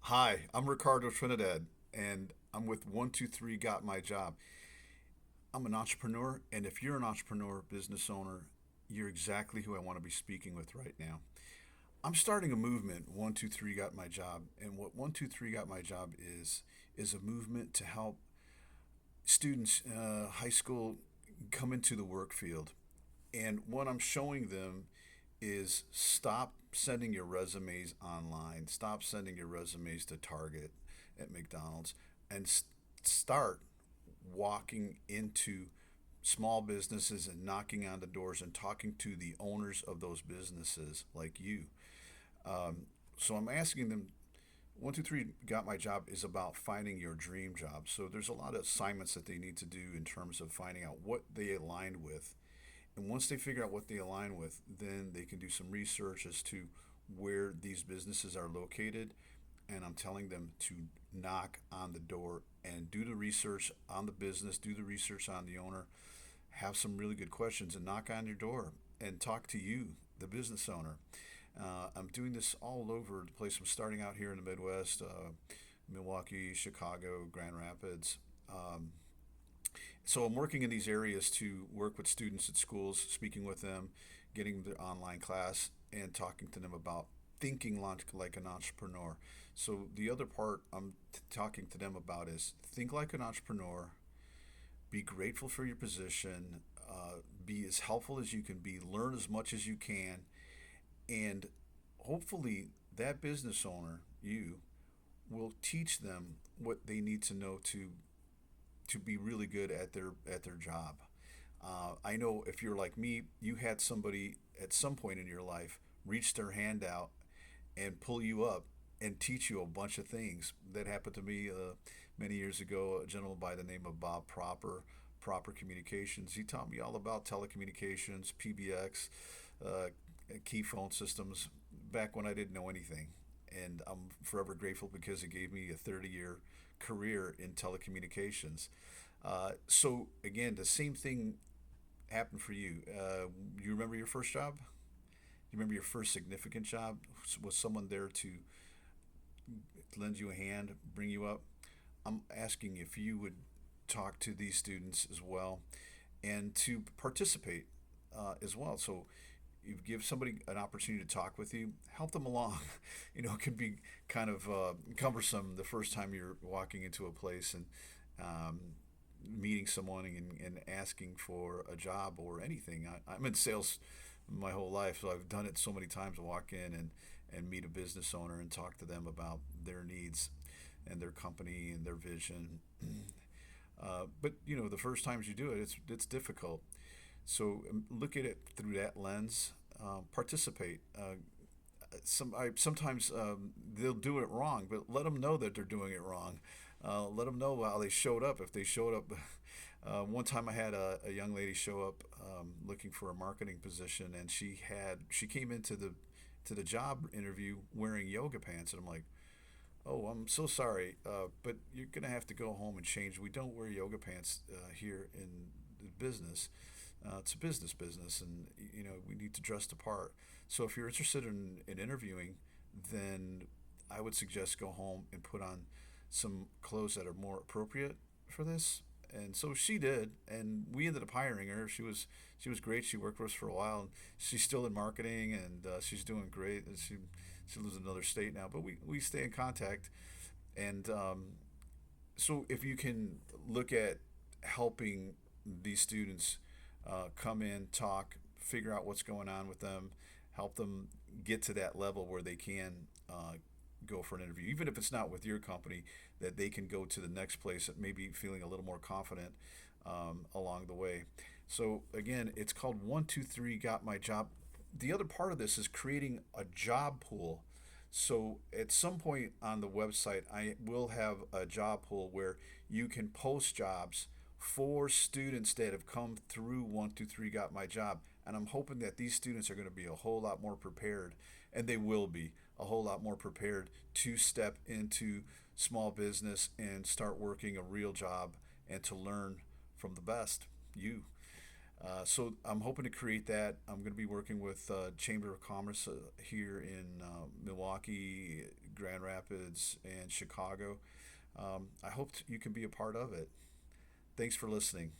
Hi, I'm Ricardo Trinidad, and I'm with 123 Got My Job. I'm an entrepreneur, and if you're an entrepreneur, business owner, you're exactly who I want to be speaking with right now. I'm starting a movement, 123 Got My Job, and what 123 Got My Job is a movement to help students, high school, come into the work field. And what I'm showing them is stop sending your resumes online, stop sending your resumes to Target at McDonald's, and start walking into small businesses and knocking on the doors and talking to the owners of those businesses like you. So I'm asking them, 123 Got My Job is about finding your dream job. So there's a lot of assignments that they need to do in terms of finding out what they align with. And once they figure out what they align with, then they can do some research as to where these businesses are located. And I'm telling them to knock on the door and do the research on the business, do the research on the owner, have some really good questions, and knock on your door and talk to you, the business owner. I'm doing this all over the place. I'm starting out here in the Midwest, Milwaukee, Chicago, Grand Rapids. So I'm working in these areas to work with students at schools, speaking with them, getting the online class, and talking to them about thinking like an entrepreneur. So the other part I'm talking to them about is think like an entrepreneur, be grateful for your position, be as helpful as you can be, learn as much as you can, and hopefully that business owner, you, will teach them what they need to know to be really good at their job. I know if you're like me, you had somebody at some point in your life reach their hand out and pull you up and teach you a bunch of things. That happened to me many years ago. A gentleman by the name of Bob Proper Communications. He taught me all about telecommunications, PBX, uh, key phone systems back when I didn't know anything. And I'm forever grateful because it gave me a 30-year career in telecommunications. So again, the same thing happened for you. You remember your first job? You remember your first significant job? Was someone there to lend you a hand, bring you up? I'm asking if you would talk to these students as well and to participate as well. So you give somebody an opportunity to talk with you, help them along. It can be kind of cumbersome the first time you're walking into a place and um, meeting someone and asking for a job or anything. I'm in sales my whole life, so I've done it so many times to walk in and meet a business owner and talk to them about their needs and their company and their vision. But the first times you do it, it's difficult. So look at it through that lens. Participate. Sometimes they'll do it wrong, but let them know that they're doing it wrong. Let them know how they showed up. If they showed up, one time I had a young lady show up looking for a marketing position, and she came into the job interview wearing yoga pants, and I'm like, oh, I'm so sorry, but you're gonna have to go home and change. We don't wear yoga pants here in the business. It's a business, and we need to dress the part. So if you're interested in interviewing, then I would suggest go home and put on some clothes that are more appropriate for this. And so she did, and we ended up hiring her. She was great. She worked for us for a while. And she's still in marketing, and she's doing great. And she lives in another state now, but we stay in contact. And so if you can look at helping these students come in, talk, figure out what's going on with them, help them get to that level where they can go for an interview, even if it's not with your company, that they can go to the next place that maybe feeling a little more confident along the way. So again, it's called 123 Got My Job. The other part of this is creating a job pool. So at some point on the website, I will have a job pool where you can post jobs for students that have come through 123 Got My Job. And I'm hoping that these students are going to be a whole lot more prepared, and they will be a whole lot more prepared to step into small business and start working a real job and to learn from the best, you. So I'm hoping to create that. I'm going to be working with Chamber of Commerce here in Milwaukee, Grand Rapids, and Chicago. I hope you can be a part of it. Thanks for listening.